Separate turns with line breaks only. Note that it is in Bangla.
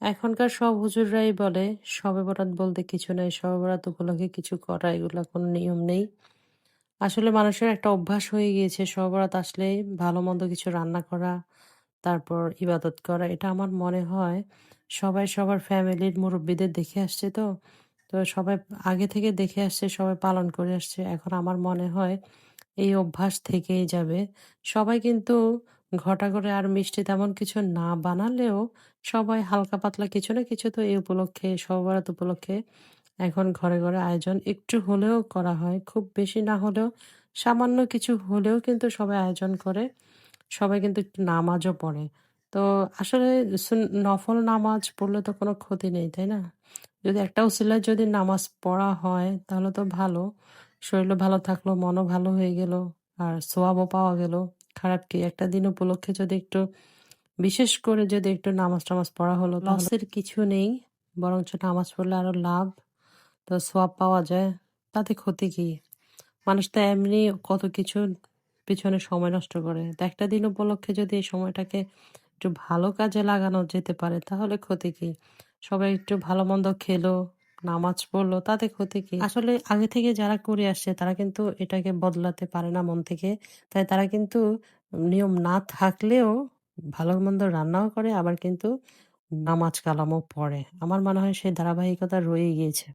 এখনকার সব হুজুররাই বলে শবে বরাত বলতে কিছু নাই। শবে বরাত উপলক্ষে কিছু করা এগুলা কোনো নিয়ম নেই। আসলে মানুষের একটা অভ্যাস হয়ে গিয়েছে শবে বরাত আসলেই ভালো-মন্দ কিছু রান্না করা, তারপর ইবাদত করা। এটা আমার মনে হয় সবাই সবার ফ্যামিলির মুরুব্বিদের দেখে আসছে তো। তো সবাই আগে থেকে দেখে আসছে, সবাই পালন করে আসছে। এখন আমার মনে হয় এই অভ্যাস থেকেই যাবে। সবাই কিন্তু ঘটা করে আর মিষ্টি তেমন কিছু না বানালেও সবাই হালকা পাতলা কিছু না কিছু তো এই উপলক্ষে শবে বরাত উপলক্ষে এখন ঘরে, ঘরে আয়োজন একটু হলেও করা হয়। খুব বেশি না হলেও সামান্য কিছু হলেও কিন্তু সবাই আয়োজন করে। সবাই কিন্তু একটু নামাজও পড়ে। তো আসলে নফল নামাজ পড়লে তো কোনো ক্ষতি নেই, তাই না? যদি একটা উছিলায় যদি নামাজ পড়া হয় তাহলে তো ভালো। শরীরও ভালো থাকলো, মনও ভালো হয়ে গেল। আর সোয়াবও পাওয়া গেল। খারাপ কি? একটা দিন উপলক্ষে যদি একটু বিশেষ করে যদি একটু নামাজ-টামাজ পড়া হলো তাহলে লসের কিছু নেই। বরঞ্চ নামাজ পড়লে আরো লাভ। তো সোয়াব পাওয়া যায়। তাতে ক্ষতি কি? মানুষ তো এমনি কত কিছুর পিছনে সময় নষ্ট করে। তো একটা দিন উপলক্ষে যদি এই সময়টাকে একটু ভালো কাজে লাগানো যেতে পারে তাহলে ক্ষতি কি? সবাই একটু ভালো-মন্দ খেলো, নামাজ পড়লো তাতে ক্ষতি কি? আসলে আগে থেকে যারা করে আসছে তারা কিন্তু এটাকে বদলাতে পারে না মন থেকে। তাই তারা কিন্তু নিয়ম না থাকলেও ভালো-মন্দ রান্নাও করে আবার কিন্তু নামাজ কালামও পড়ে। আমার মনে হয় সেই ধারাবাহিকতা রয়ে গিয়েছে।